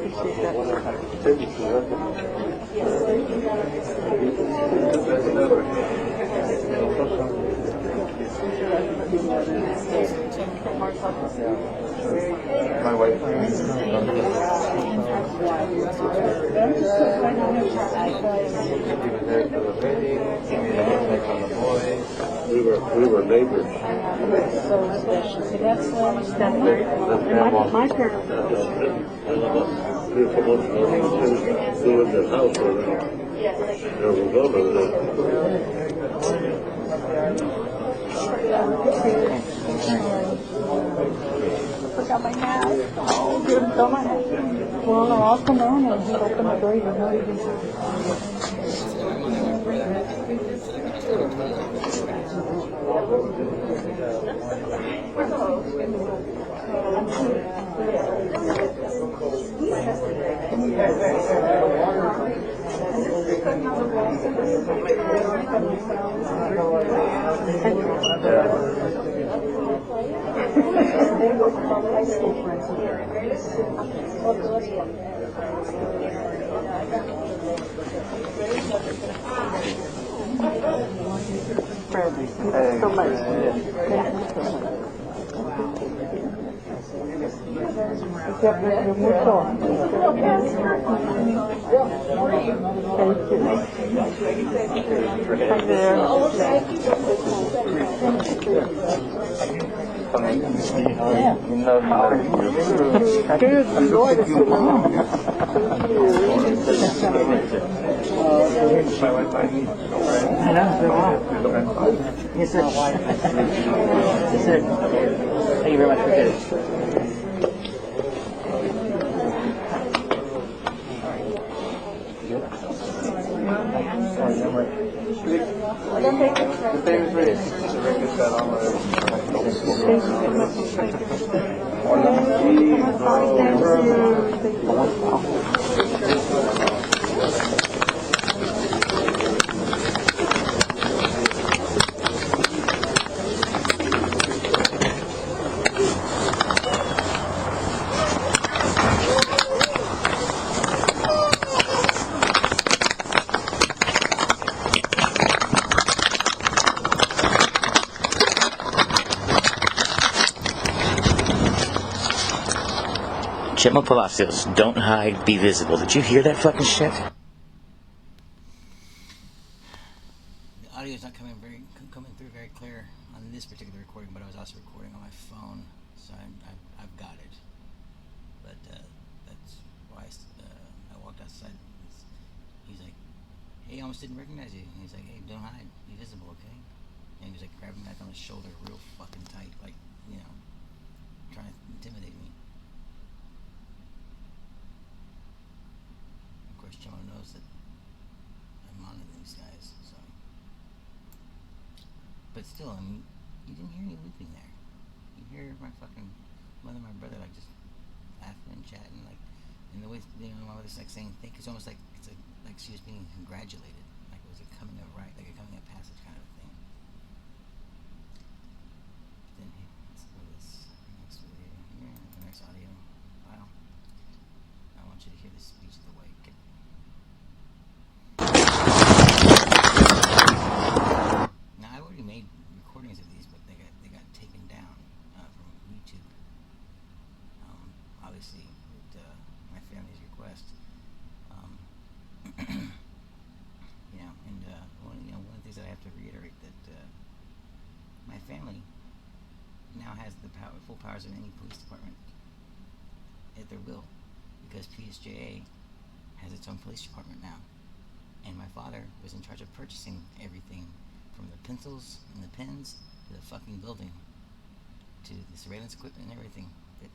My wife. We were neighbors. It's so special. See, that's my parents. We were supposed to go in the house or there was over there. Forgot my hat. Oh, good. Got my hat. Well, I'll come on and just open the door. You know, you can. So much. Thank you very much for this. The famous race. The record got on Chipmunk Palacios, don't hide, be visible. Did you hear that fucking shit? The audio is not coming through very clear on this particular recording, but I was also recording on my phone, so I've got it. But that's why I walked outside. He's like, "Hey, I almost didn't recognize you." And he's like, "Hey, don't hide, be visible, okay?" And he was like grabbing me back on his shoulder, real fucking tight, like, you know, trying to intimidate me. John knows that I'm monitoring these guys, so. But still, I mean, you didn't hear any weeping there. You hear my fucking mother and my brother like just laughing and chatting, like, and the way, you know, my mother's like saying thank you. It's almost like she was being congratulated, like it was a coming of right, like a coming of passage kind of a thing. Then let's go to this next video here, the next audio file. I want you to hear the speech of the white kid. Now I already made recordings of these, but they got taken down from YouTube. Obviously, at my family's request. One of the things that I have to reiterate that my family now has the full powers of any police department at their will, because PSJA has its own police department now, and my father was in charge of purchasing everything from the pencils and the pens to the fucking building to the surveillance equipment and everything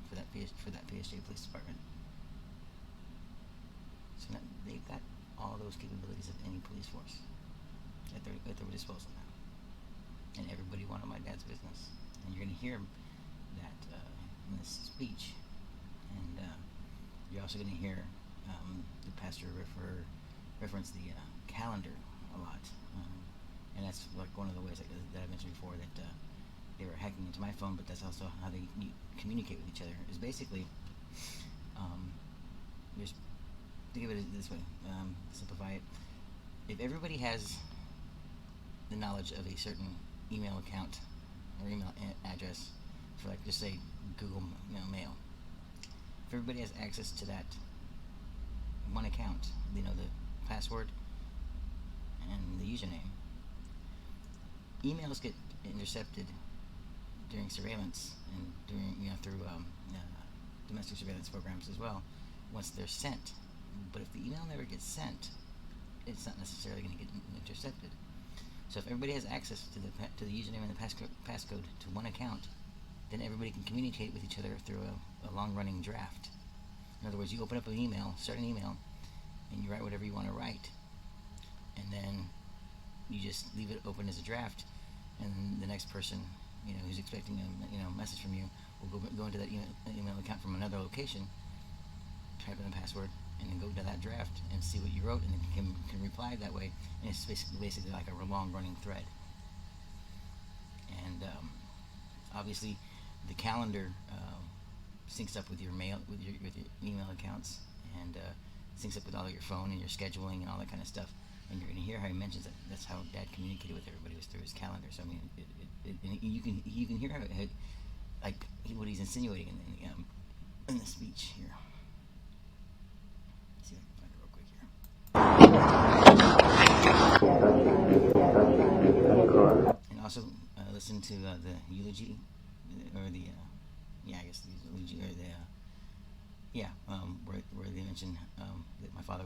for that PSJA police department. So now they've got all those capabilities of any police force at their disposal now, and everybody wanted my dad's business. And you're going to hear that in this speech, and you're also going to hear the pastor reference the calendar a lot, and that's like one of the ways that I mentioned before that they were hacking into my phone, but that's also how they communicate with each other. Is basically there's to give it this way, simplify it. If everybody has the knowledge of a certain email account or email address for, like, just say Google Mail, if everybody has access to that one account, the password and the username, emails get intercepted during surveillance and through domestic surveillance programs as well once they're sent. But if the email never gets sent, it's not necessarily going to get intercepted. So if everybody has access to the username and the passcode to one account, then everybody can communicate with each other through a long-running draft. In other words, you open up an email, start an email, and you write whatever you want to write, and then you just leave it open as a draft, and the next person, who's expecting a message from you, will go into that email account from another location, type in the password, and then go to that draft and see what you wrote, and then can reply that way. And it's basically like a long-running thread. And obviously, the calendar syncs up with your mail, with your email accounts, and syncs up with all of your phone and your scheduling and all that kind of stuff. And you're going to hear how he mentions that that's how Dad communicated with everybody, was through his calendar. So I mean, you can hear how like what he's insinuating in the speech here. Let's see if I can find it real quick here. And also listen to the eulogy, or the I guess the eulogy, or the where they mention that my father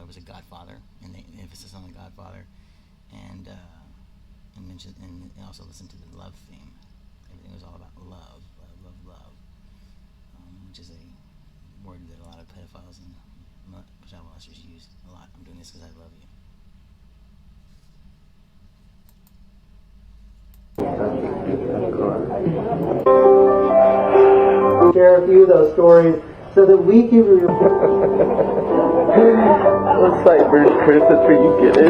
was a godfather, and the emphasis on the godfather, and mention, and also listen to the love theme. Everything was all about love, which is a word that a lot of pedophiles and child molesters use a lot. I'm doing this because I love you. Share a few of those stories so that we can Let's cite Bruce Chris, that's where you get it.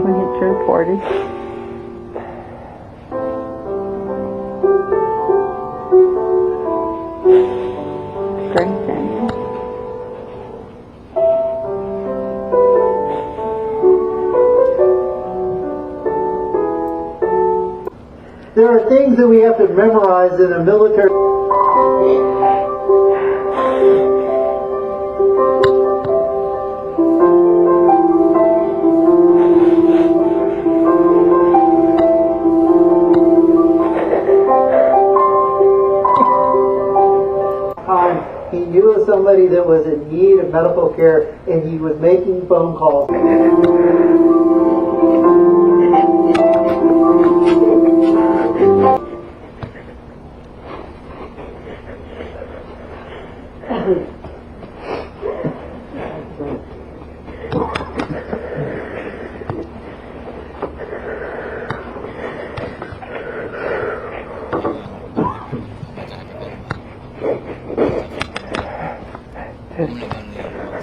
When he turned 40. Great, Daniel. There are things that we have to memorize in a military. He knew of somebody that was in need of medical care, and he was making phone calls.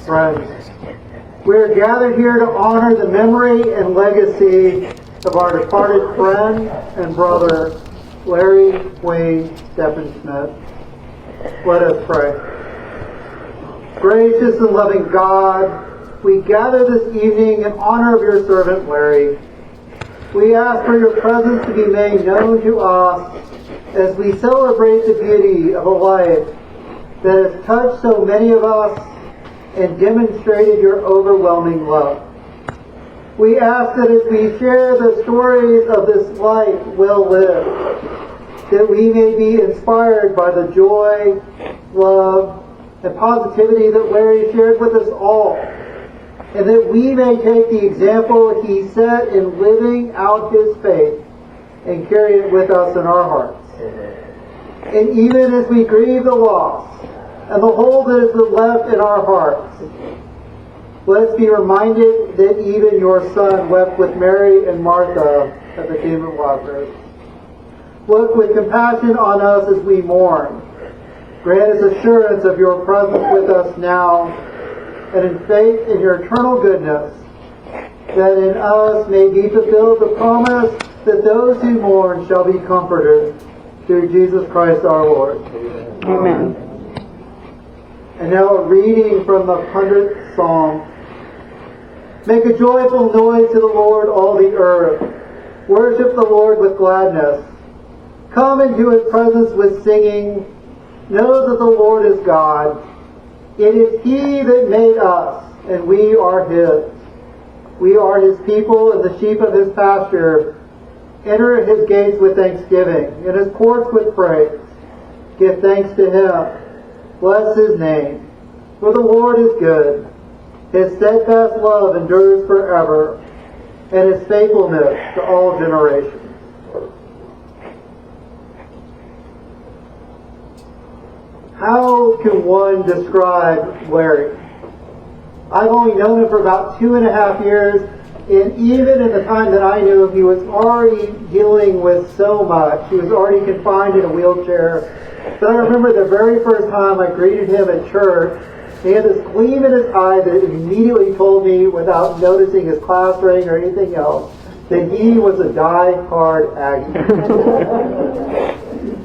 Friends, we are gathered here to honor the memory and legacy of our departed friend and brother, Larry Wayne Steppenschmidt. Let us pray. Gracious and loving God, we gather this evening in honor of your servant Larry. We ask for your presence to be made known to us as we celebrate the beauty of a life that has touched so many of us and demonstrated your overwhelming love. We ask that as we share the stories of this life well lived, that we may be inspired by the joy, love, and positivity that Larry shared with us all, and that we may take the example he set in living out his faith and carry it with us in our hearts. And even as we grieve the loss and the hole that has been left in our hearts, let's be reminded that even your Son wept with Mary and Martha at the tomb of Lazarus. Look with compassion on us as we mourn. Grant us assurance of your presence with us now, and in faith in your eternal goodness, that in us may be fulfilled the promise that those who mourn shall be comforted through Jesus Christ our Lord. Amen. And now a reading from the 100th Psalm. Make a joyful noise to the Lord, all the earth. Worship the Lord with gladness. Come into His presence with singing. Know that the Lord is God. It is He that made us, and we are His. We are His people and the sheep of His pasture. Enter His gates with thanksgiving, and His courts with praise. Give thanks to Him. Bless His name. For the Lord is good. His steadfast love endures forever, and His faithfulness to all generations. How can one describe Larry? I've only known him for about 2.5 years, and even in the time that I knew him, he was already dealing with so much. He was already confined in a wheelchair. But I remember the very first time I greeted him at church, he had this gleam in his eye that immediately told me, without noticing his class ring or anything else, that he was a die-hard Aggie.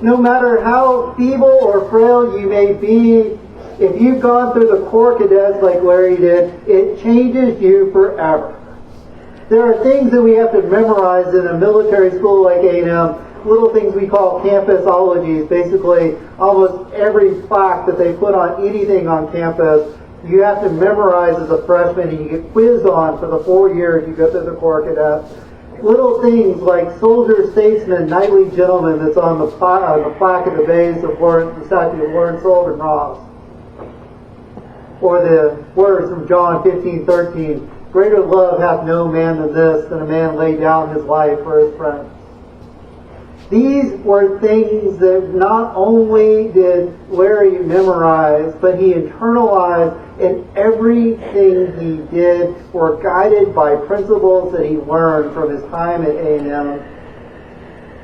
No matter how feeble or frail you may be, if you've gone through the Corps Cadets like Larry did, it changes you forever. There are things that we have to memorize in a military school like A&M, little things we call campusologies. Basically, almost every plaque that they put on anything on campus, you have to memorize as a freshman, and you get quizzed on for the 4 years you go through the Corps Cadets. Little things like soldier, statesman, knightly gentleman that's on the plaque at the base of the statue of Lawrence Sullivan Ross. Or the words from John 15:13, greater love hath no man than this, than a man lay down his life for his friends. These were things that not only did Larry memorize, but he internalized, and everything he did were guided by principles that he learned from his time at A&M.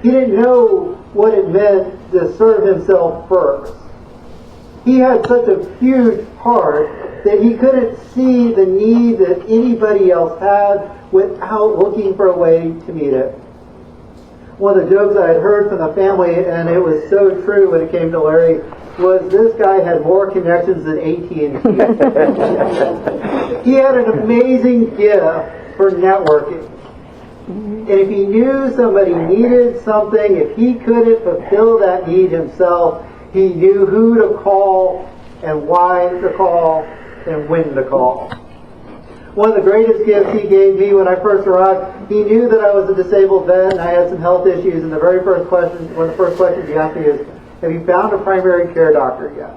He didn't know what it meant to serve himself first. He had such a huge heart that he couldn't see the need that anybody else had without looking for a way to meet it. One of the jokes I had heard from the family, and it was so true when it came to Larry, was this guy had more connections than AT&T. He had an amazing gift for networking. And if he knew somebody needed something, if he couldn't fulfill that need himself, he knew who to call and why to call and when to call. One of the greatest gifts he gave me when I first arrived, he knew that I was a disabled vet and I had some health issues, and one of the first questions he asked me is, have you found a primary care doctor yet?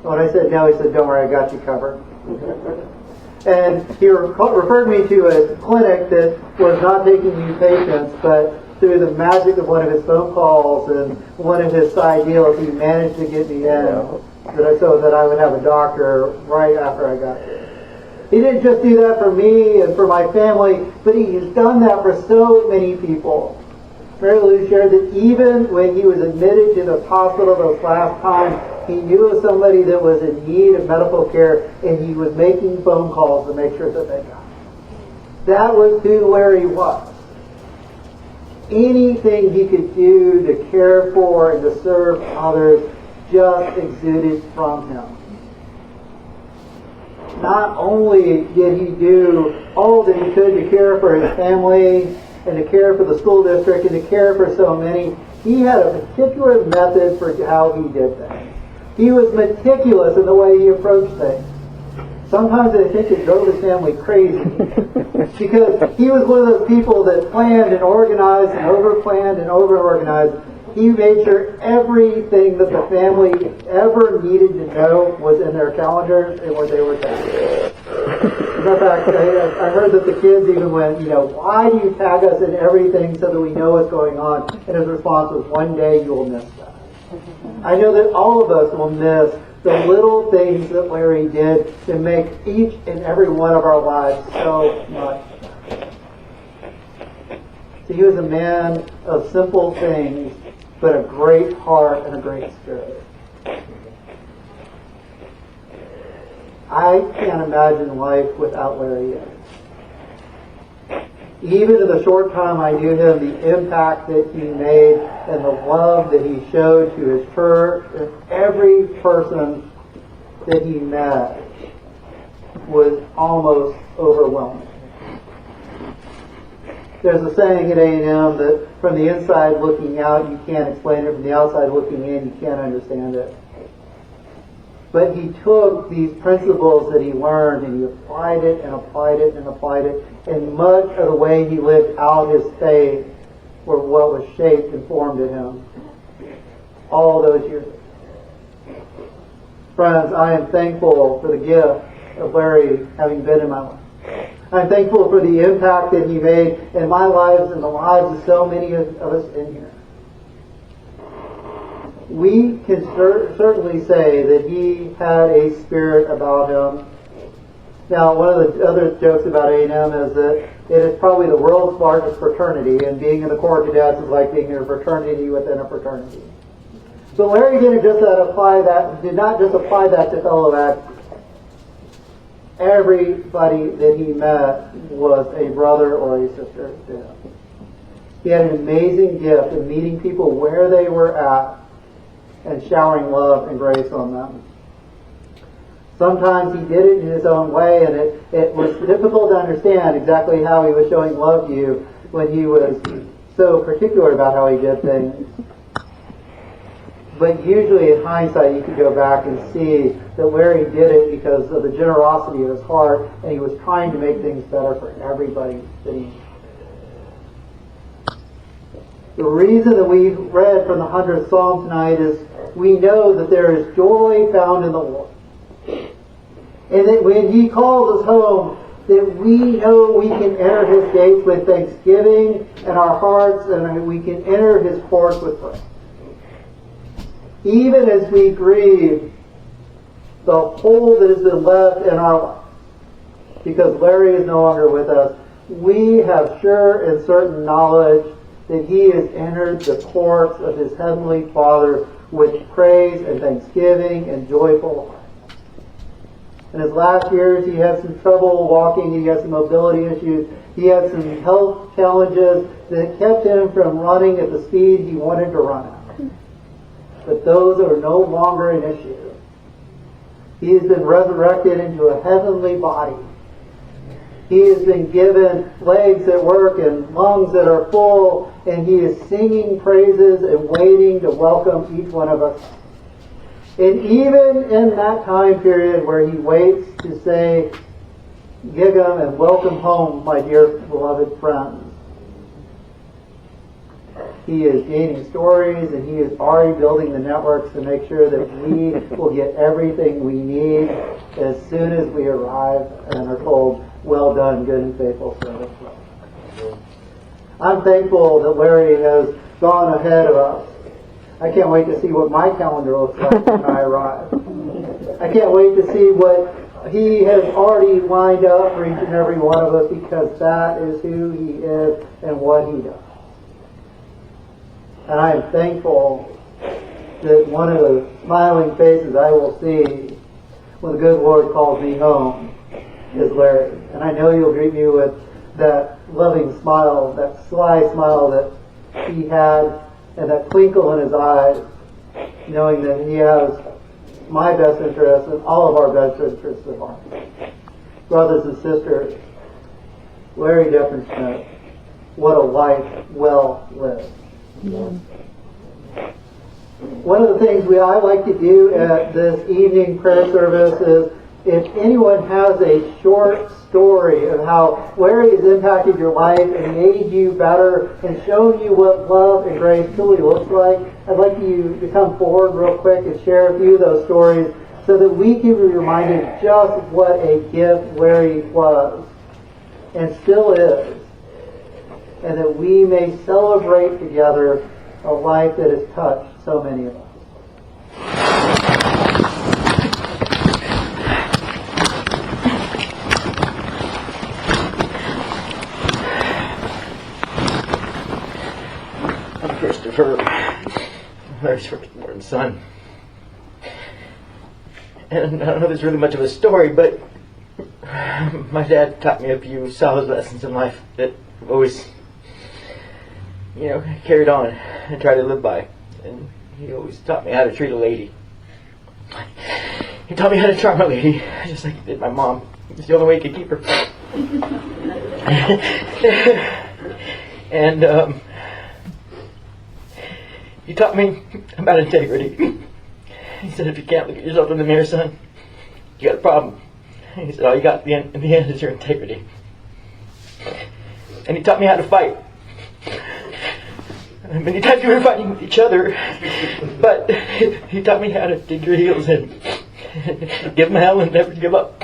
When I said no, he said, don't worry, I got you covered. And he referred me to a clinic that was not taking new patients, but through the magic of one of his phone calls and one of his side deals, he managed to get me in so that I would have a doctor right after I got there. He didn't just do that for me and for my family, but he has done that for so many people. Mary Lou shared that even when he was admitted to the hospital those last times, he knew of somebody that was in need of medical care, and he was making phone calls to make sure that they got it. That was who Larry was. Anything he could do to care for and to serve others just exuded from him. Not only did he do all that he could to care for his family and to care for the school district and to care for so many, he had a particular method for how he did things. He was meticulous in the way he approached things. Sometimes I think it drove his family crazy because he was one of those people that planned and organized and over-planned and over-organized. He made sure everything that the family ever needed to know was in their calendars and where they were tagged. As a matter of fact, I heard that the kids even went, why do you tag us in everything so that we know what's going on? And his response was, one day you will miss that. I know that all of us will miss the little things that Larry did to make each and every one of our lives so much better. So he was a man of simple things, but a great heart and a great spirit. I can't imagine life without Larry yet. Even in the short time I knew him, the impact that he made and the love that he showed to his church and every person that he met was almost overwhelming. There's a saying at A&M that from the inside looking out, you can't explain it. From the outside looking in, you can't understand it. But he took these principles that he learned and he applied it and applied it and applied it. And much of the way he lived out his faith were what was shaped and formed in him all those years. Friends, I am thankful for the gift of Larry having been in my life. I'm thankful for the impact that he made in my lives and the lives of so many of us in here. We can certainly say that he had a spirit about him. Now, one of the other jokes about A&M is that it is probably the world's largest fraternity, and being in the Corps of Cadets is like being in a fraternity within a fraternity. But Larry did not just apply that to fellow actors. Everybody that he met was a brother or a sister to him. He had an amazing gift of meeting people where they were at and showering love and grace on them. Sometimes he did it in his own way, and it was difficult to understand exactly how he was showing love to you when he was so particular about how he did things. But usually in hindsight, you could go back and see that Larry did it because of the generosity of his heart, and he was trying to make things better for everybody that he knew. The reason that we read from the 100th Psalm tonight is we know that there is joy found in the Lord. And that when he calls us home, that we know we can enter his gates with thanksgiving in our hearts, and we can enter his courts with praise. Even as we grieve the hole that has been left in our life, because Larry is no longer with us, we have sure and certain knowledge that he has entered the courts of his heavenly Father with praise and thanksgiving and joyful heart. In his last years, he had some trouble walking. He had some mobility issues. He had some health challenges that kept him from running at the speed he wanted to run at. But those are no longer an issue. He has been resurrected into a heavenly body. He has been given legs that work and lungs that are full, and he is singing praises and waiting to welcome each one of us. And even in that time period where he waits to say, "Gig'em," and welcome home, my dear beloved friends, he is gaining stories, and he is already building the networks to make sure that we will get everything we need as soon as we arrive and are told, "Well done, good and faithful servant." I'm thankful that Larry has gone ahead of us. I can't wait to see what my calendar looks like when I arrive. I can't wait to see what he has already lined up for each and every one of us, because that is who he is and what he does. And I am thankful that one of the smiling faces I will see when the good Lord calls me home is Larry. And I know you'll greet me with that loving smile, that sly smile that he had, and that twinkle in his eyes, knowing that he has my best interests and all of our best interests at heart. Brothers and sisters, Larry Depperson, what a life well lived. One of the things I like to do at this evening prayer service is, if anyone has a short story of how Larry has impacted your life and made you better and shown you what love and grace truly looks like, I'd like you to come forward real quick and share a few of those stories so that we can be reminded just what a gift Larry was and still is, and that we may celebrate together a life that has touched so many of us. I'm Christopher, Larry's firstborn son. And I don't know if there's really much of a story, but my dad taught me a few solid lessons in life that I've always, carried on and tried to live by. And he always taught me how to treat a lady. He taught me how to charm a lady, just like he did my mom. It's the only way he could keep her. And he taught me about integrity. He said, if you can't look at yourself in the mirror, son, you got a problem. He said, all you got in the end is your integrity. And he taught me how to fight. Many times we were fighting with each other, but he taught me how to dig your heels in, give them hell and never give up.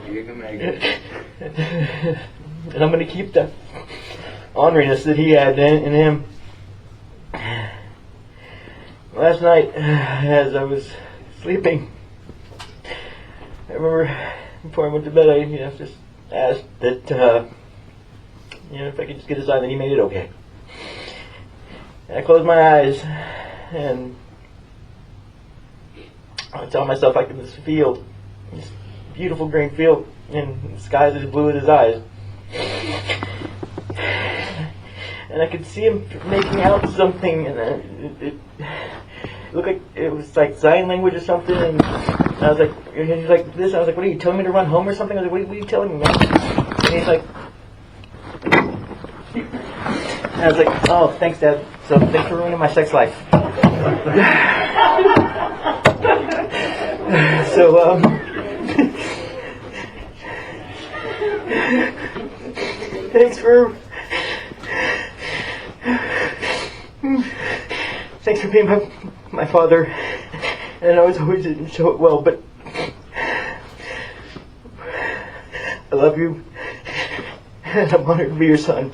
You can make it. And I'm going to keep the honoriness that he had in him. Last night, as I was sleeping, I remember before I went to bed, I just asked that, if I could just get a sign that he made it okay. And I closed my eyes, and I tell myself like in this field, this beautiful green field, and the sky's as blue as his eyes. And I could see him making out something, and it looked like it was like sign language or something. And I was like, he's like this. I was like, what are you telling me to run home or something? I was like, what are you telling me, man? And he's like, and I was like, oh, thanks, Dad. So thanks for ruining my sex life. So thanks for being my father, and I always didn't show it well, but I love you, and I'm honored to be your son.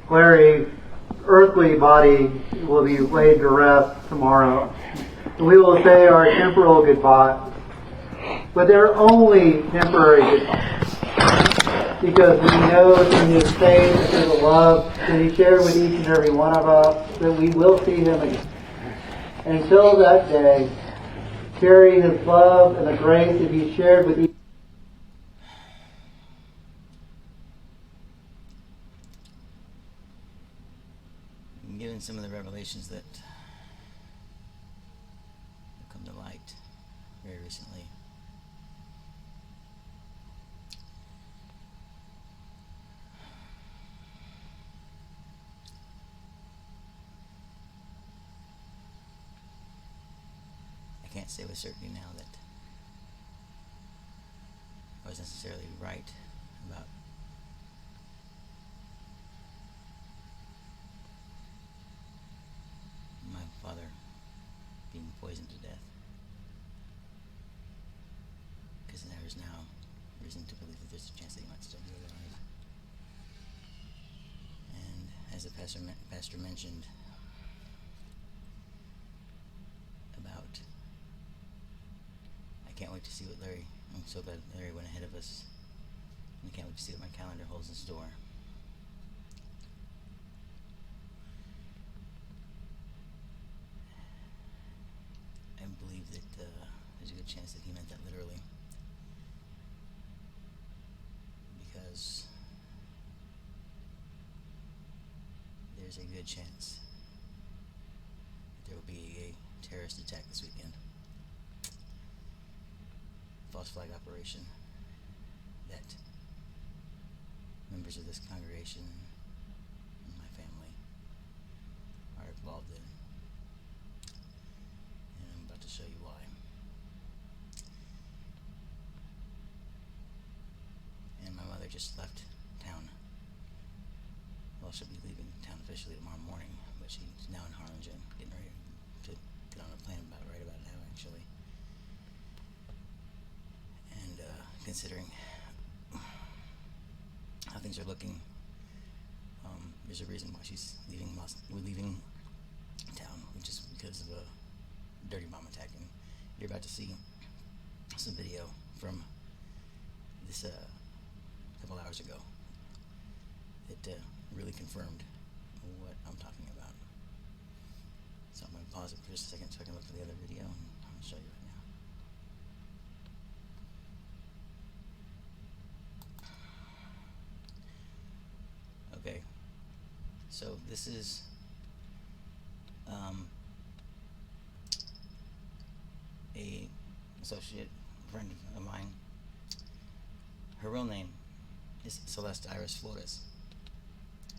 Larry's earthly body will be laid to rest tomorrow. We will say our temporal goodbyes, but they're only temporary goodbyes, because we know through His faith, through the love that He shared with each and every one of us, that we will see Him again. And until that day, carry His love and the grace that He shared with each. Given some of the revelations that have come to light very recently, I can't say with certainty now that I was necessarily right about my father being poisoned to death, because there is now reason to believe that there's a chance that he might still be alive. And as the pastor mentioned about, I can't wait to see what I'm so glad Larry went ahead of us, and I can't wait to see what my calendar holds in store. I believe that there's a good chance that he meant that literally, because there's a good chance that there will be a terrorist attack this weekend. False flag operation that members of this congregation and my family are involved in. And I'm about to show you why. just left town. Well, she'll be leaving town officially tomorrow morning, but she's now in Harlingen, getting ready to get on a plane right about now, actually. And considering how things are looking, there's a reason why she's leaving town, which is because of a dirty bomb attack. And you're about to see some video from this a couple hours ago that really confirmed what I'm talking about. So I'm going to pause it for just a second so I can look for the other video, and I'm going to show you it now. Okay, so this is a associate friend of mine. Her real name is Celeste Iris Flores,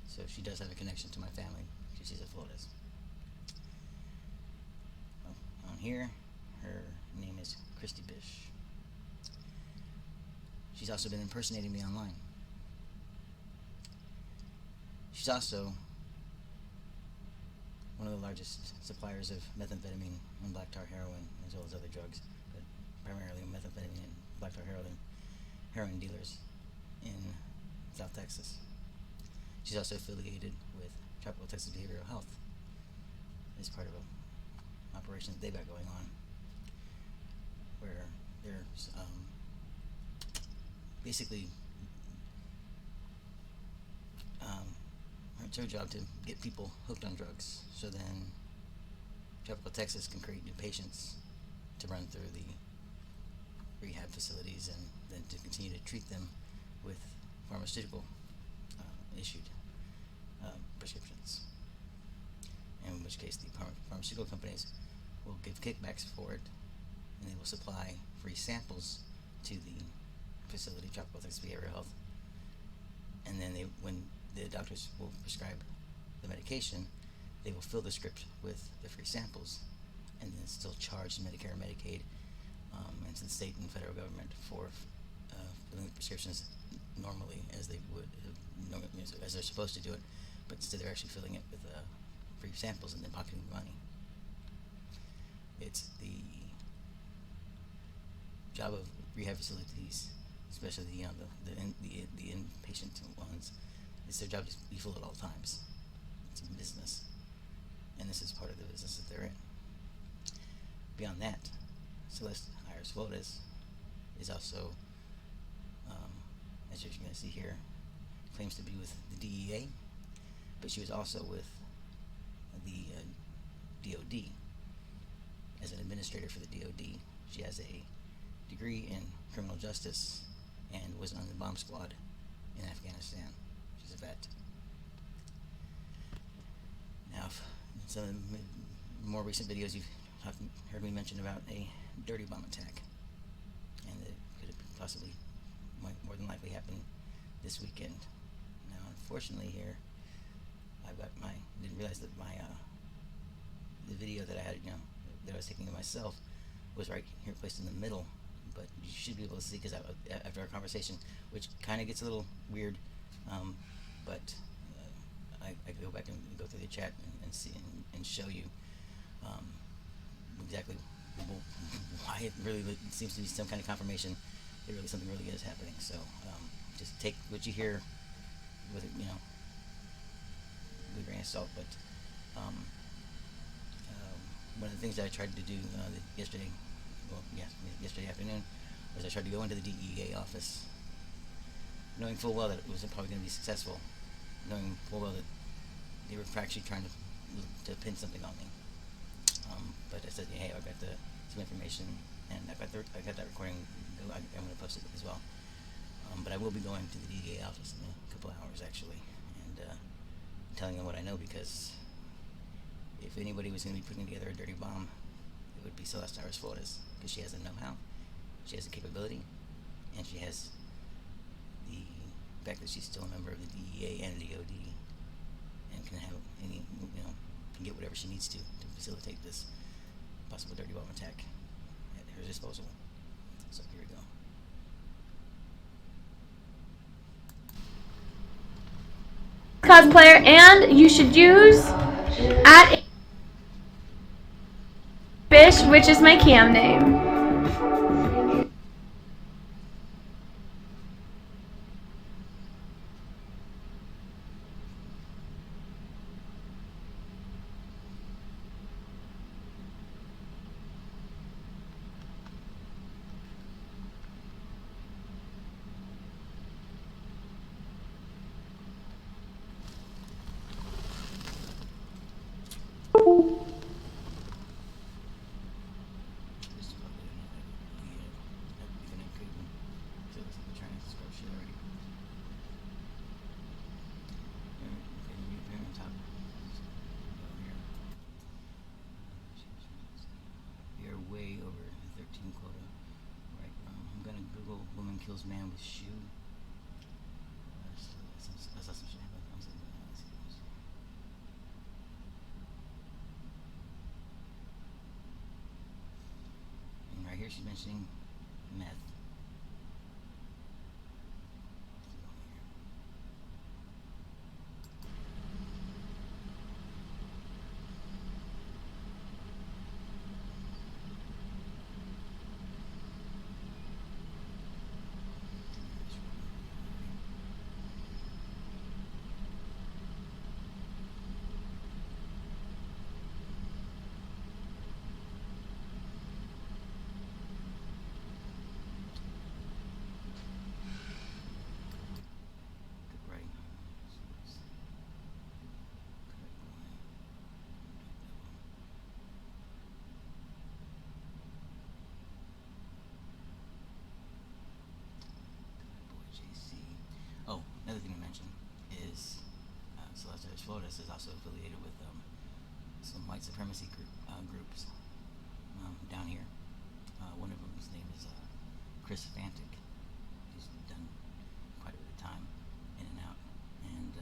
so she does have a connection to my family. She's a Flores. On here, her name is Christy Bish. She's also been impersonating me online. She's also one of the largest suppliers of methamphetamine and black tar heroin, as well as other drugs, but primarily methamphetamine and black tar heroin dealers in South Texas. She's also affiliated with Tropical Texas Behavioral Health as part of an operation that they've got going on, where there's basically it's her job to get people hooked on drugs, so then Tropical Texas can create new patients to run through the rehab facilities, and then to continue to treat them with pharmaceutical issued prescriptions, in which case the pharmaceutical companies will give kickbacks for it, and they will supply free samples to the facility, Tropical Texas Behavioral Health, and then when the doctors will prescribe the medication, they will fill the script with the free samples, and then still charge Medicare and Medicaid and to the state and federal government for filling the prescriptions normally, as they would, as they're supposed to do it, but instead they're actually filling it with free samples and then pocketing the money. It's the job of rehab facilities, especially the inpatient ones. It's their job to be full at all times. It's a business, and this is part of the business that they're in. Beyond that, Celeste Iris Flores is also, as you're going to see here, claims to be with the DEA, but she was also with the DOD as an administrator for the DOD. She has a degree in criminal justice and was on the bomb squad in Afghanistan. She's a vet. Now, in some of the more recent videos, you've heard me mention about a dirty bomb attack, and it could have possibly, might more than likely happen this weekend. Now, unfortunately, here I've got didn't realize that the video that I had, that I was taking of myself was right here placed in the middle, but you should be able to see, because after our conversation, which kind of gets a little weird, but I could go back and go through the chat and see and show you exactly why it really seems to be some kind of confirmation that really something really is happening. So just take what you hear with it, with a grain of salt. But one of the things that I tried to do yesterday afternoon, was I tried to go into the DEA office, knowing full well that it wasn't probably going to be successful, knowing full well that they were actually trying to pin something on me. But I said, hey, I got some information, and I got that recording. I'm going to post it as well. But I will be going to the DEA office in a couple hours, actually, and telling them what I know, because if anybody was going to be putting together a dirty bomb, it would be Celeste Iris Flores, because she has the know-how, she has the capability, and she has the fact that she's still a member of the DEA and the DOD, and can have any, can get whatever she needs to facilitate this possible dirty bomb attack at her disposal. So here we go. cosplayer, and you should use @fish, which is my cam name. You're way over the 13 quota. Right. I'm gonna Google woman kills man with shoe. I saw some shit happen. And right here she's mentioning meth. Oh, another thing to mention is Celeste Flores is also affiliated with some white supremacy groups down here. One of them's name is Chris Fantic. He's done quite a bit of time in and out. And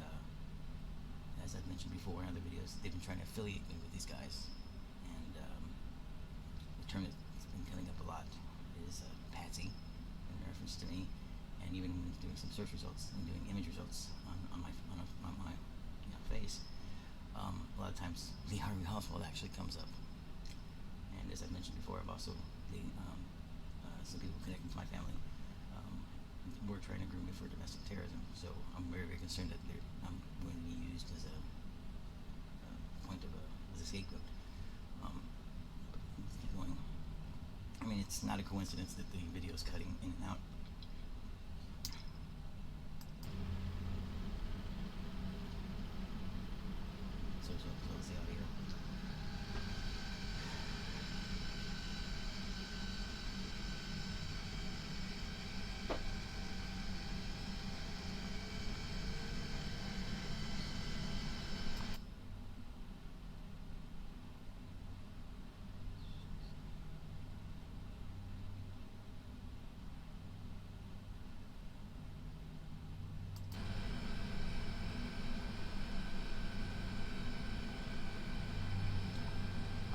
as I've mentioned before in other videos, they've been trying to affiliate me with these guys. And the term that's been coming up a lot is Patsy, in reference to me. And even doing some search results and doing image results on my face, a lot of times Lee Harvey Oswald actually comes up. And as I mentioned before, I've also some people connected to my family were trying to groom me for domestic terrorism. So I'm very, very concerned that I'm going to be used as a point of as a scapegoat. Keep going. I mean, it's not a coincidence that the video is cutting in and out. So let's see out here.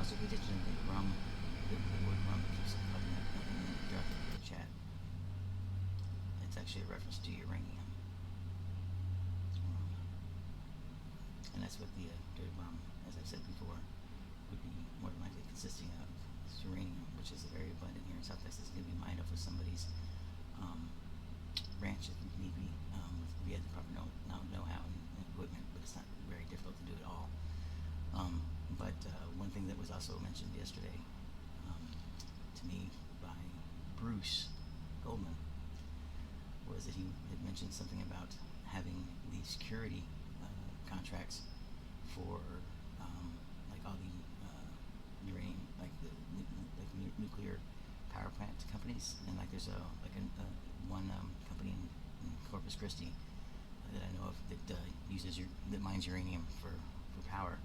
Also, we did the word rum keeps popping up in the chat. It's actually a reference to uranium. And that's what the dirty bomb, as I've said before, would be more than likely consisting of. It's uranium, which is very abundant here in South Texas. It can be mined off of somebody's ranch if need be. We had the proper know-how and equipment, but it's not very difficult to do it all. But one thing that was also mentioned yesterday to me by Bruce Goldman was that he had mentioned something about having the security contracts for like all the uranium, like the nuclear power plant companies, and like there's one company in Corpus Christi that I know of that that mines uranium for power.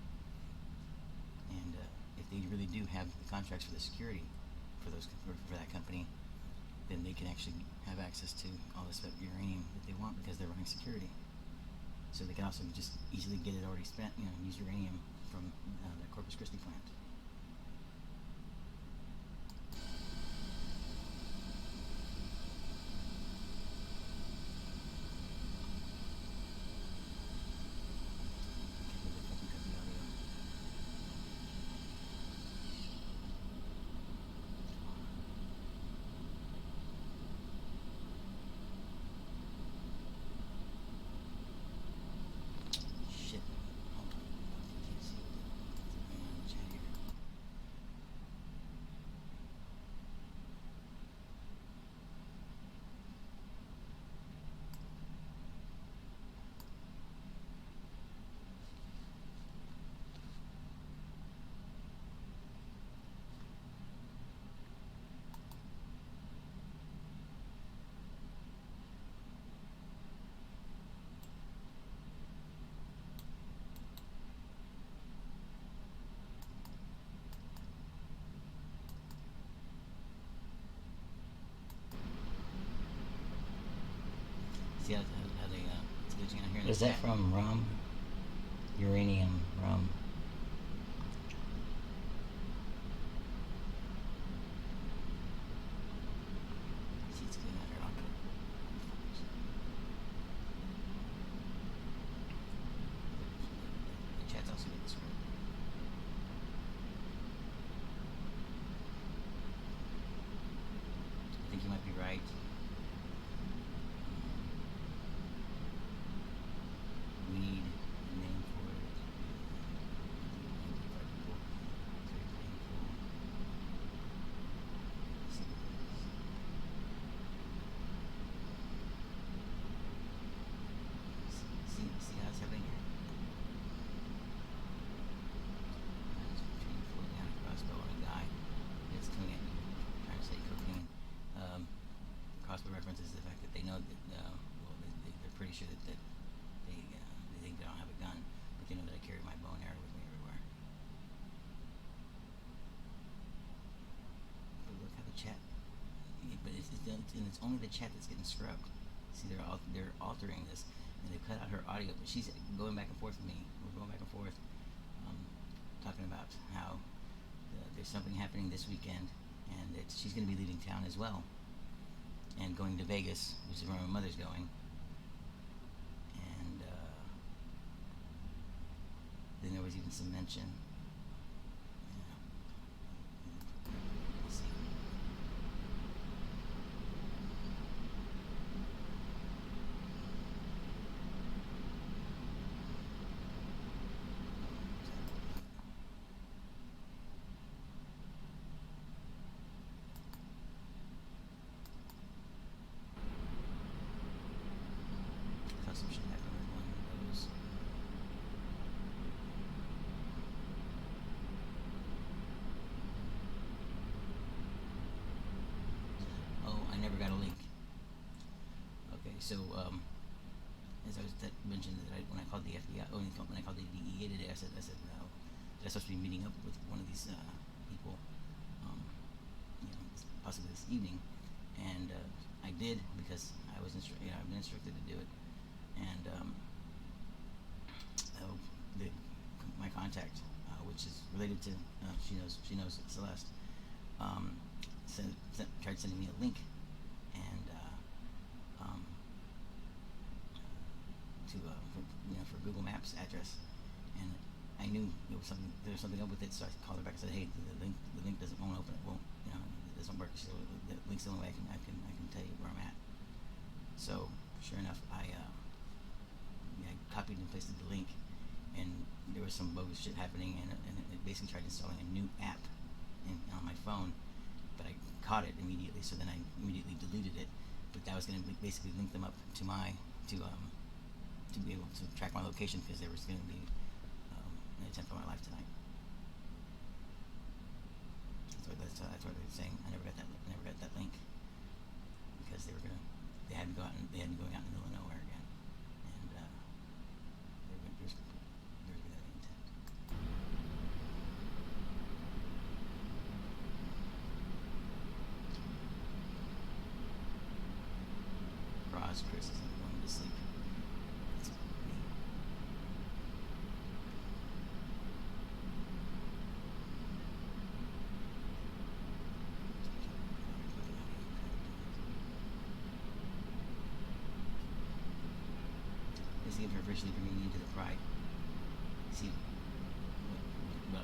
And if they really do have the contracts for the security for that company, then they can actually have access to all this uranium that they want because they're running security. So they can also just easily get it already spent, use uranium from the Corpus Christi plant. See how they glitching out here in the Is chat? that from rum? Uranium rum. See, it's getting out here. I'll put the chat's also getting screwed. I think you might be right. We need a name for it. Identify people. It's very painful. Let's see what it is. See how it's happening here? I'm just trying to float down a crossbow on a guy that's coming at you, trying to say cocaine. Crossbow reference is the fact that they know that, well, they're pretty sure that they think that I don't have a gun, but they know that I carry my bow and arrow with me everywhere. But look how the chat, but it's only the chat that's getting scrubbed. See, they're altering this, and they cut out her audio, but she's going back and forth with me. We're going back and forth, talking about how there's something happening this weekend, and that she's going to be leaving town as well, and going to Vegas, which is where my mother's going. And then there was even some mention. Yeah. Let's see. I thought some shit happened with one of those. Oh, I never got a link. Okay, so as I was mentioned that when I called the FBI, when I called the DEA today, I said no. I'm supposed to be meeting up with one of these people, possibly this evening, and I did because I was I've been instructed to do it, and my contact, which is related to she knows Celeste, tried sending me a link, and for Google Maps address, and I knew there was something up with it, so I called her back and said, hey, the link won't open, it doesn't work. So the link's the only way I can tell you where I'm at. So sure enough, I copied and pasted the link, and there was some bogus shit happening, and it basically tried installing a new app on my phone, but I caught it immediately, so then I immediately deleted it. But that was going to basically link them up to to be able to track my location, because there was going to be an attempt on my life tonight. That's what they're saying. I never got that link because they hadn't going out in the middle of nowhere again, and there's that intent. Roz, Chris isn't going to sleep. That's me. Basically, her officially bringing me into the pride. See,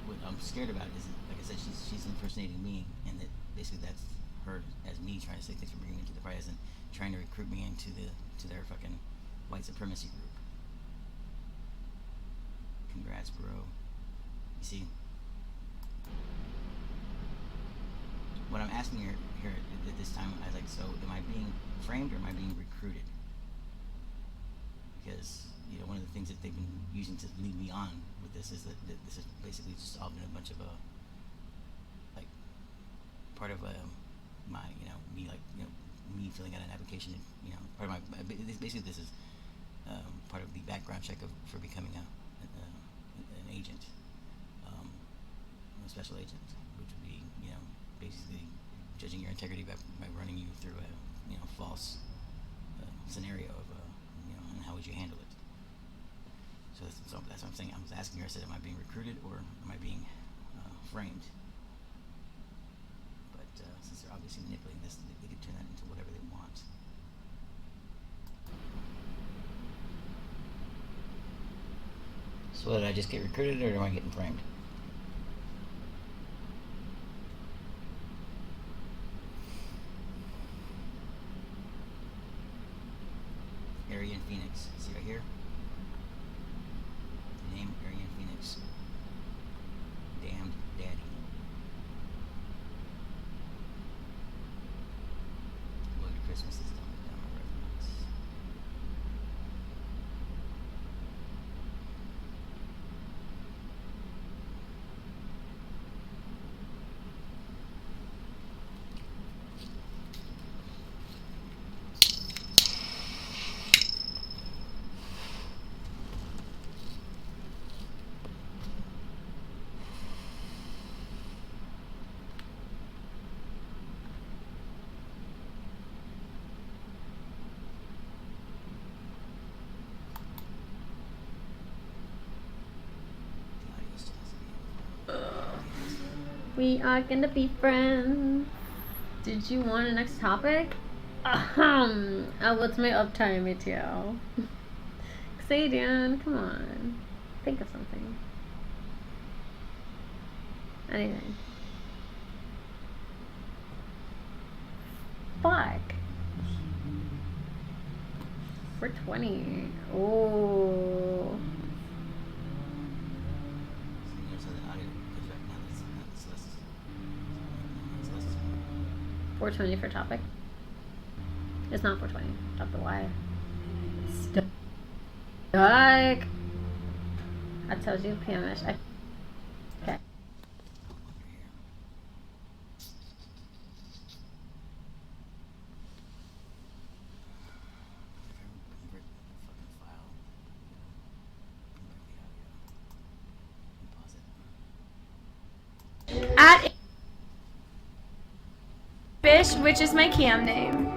what I'm scared about is, like I said, she's impersonating me, and that basically that's her as me trying to say thanks for bringing me into the pride, and trying to recruit me into their fucking white supremacy group. Congrats, bro. You see, what I'm asking her here at this time, I was like, so am I being framed or am I being recruited? Because one of the things that they've been using to lead me on with this is that this is basically just all been a bunch of like part of my me filling out an application, part of my basically this is part of the background check for becoming an agent, a special agent, which would be basically judging your integrity by running you through a false scenario of as you handle it. So that's what I'm saying. I was asking her. I said, am I being recruited or am I being framed? But since they're obviously manipulating this, they could turn that into whatever they want. So did I just get recruited or am I getting framed? Arian Phoenix. See right here? The name Arian Phoenix. Damned Daddy. Look at Christmas is down my reference. We are gonna be friends. Did you want a next topic? What's my uptime material? Xadian, come on. Think of something. Anything. Fuck. 420. Oh. 420 for topic. It's not 420. Drop the Y. Stuck. I told you, PMish. Okay. At Fish, which is my cam name.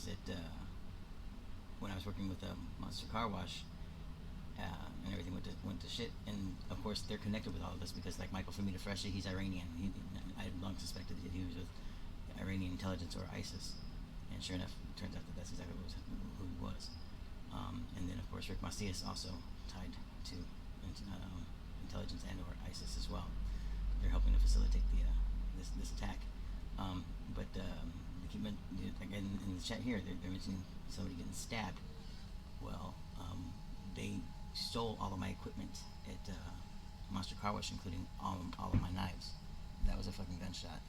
That when I was working with Monster Car Wash and everything went to shit, and of course they're connected with all of this because like Michael Famita Freshy, he's Iranian. I had long suspected that he was with Iranian intelligence or ISIS, and sure enough, it turns out that that's exactly who he was. And then of course Rick Macias also tied to intelligence and or ISIS as well. They're helping to facilitate the this attack. But again, in the chat here, they're mentioning somebody getting stabbed. Well, they stole all of my equipment at Monster Car Wash, including all of my knives. That was a fucking gunshot.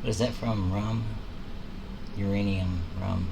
What is that from? Rum? Uranium rum.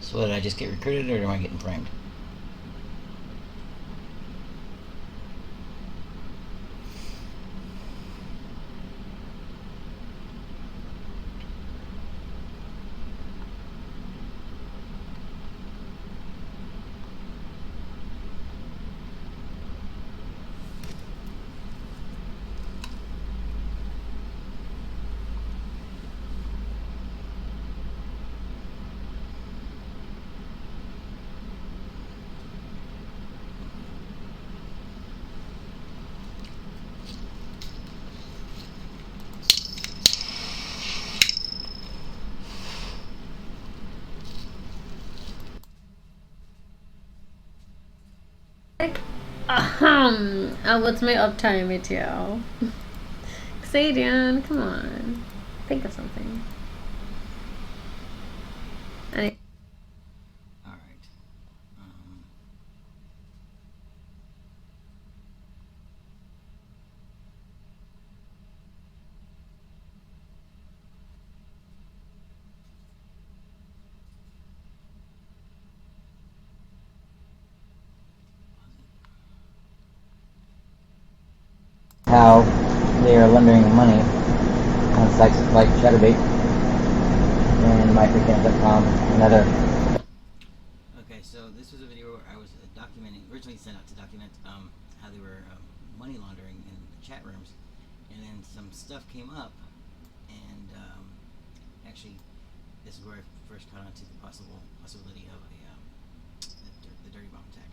So what, did I just get recruited or am I getting framed? What's my uptime ETL? Say, Dan, come on. Think of something. Alright. How they are laundering money on sites like Chatterbait and MyFreeCamp.com and other. Okay, so this was a video where I was documenting, originally sent out to document how they were money laundering in the chat rooms, and then some stuff came up, and actually, this is where I first caught on to the possibility of the Dirty Bomb attack.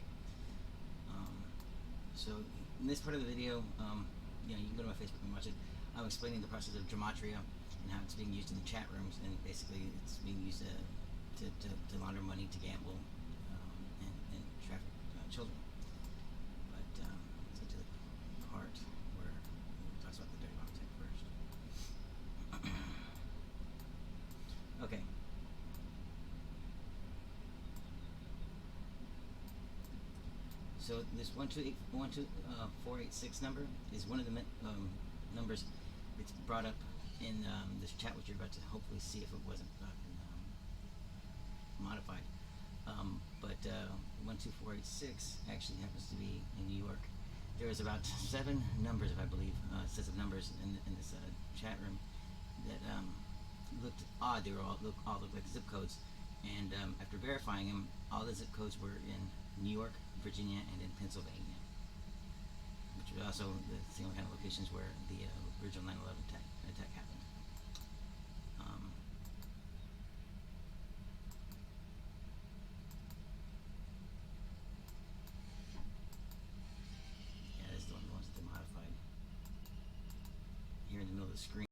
So in this part of the video, you know, you can go to my Facebook and watch it. I'm explaining the process of gematria and how it's being used in the chat rooms, and basically it's being used to launder money, to gamble, and traffic children. But let's get to the part where it talks about the Dirty Bomb attack first. Okay. So this 486 number is one of the numbers that's brought up in this chat, which you're about to hopefully see if it wasn't modified. But 12486 actually happens to be in New York. There was about 7 numbers, if I believe, sets of numbers in this chat room that looked odd. They were all looked like zip codes, and after verifying them, all the zip codes were in New York, Virginia, and in Pennsylvania, which were also the same kind of locations where the original 9/11 attack happened. Yeah, this is the one. the screen.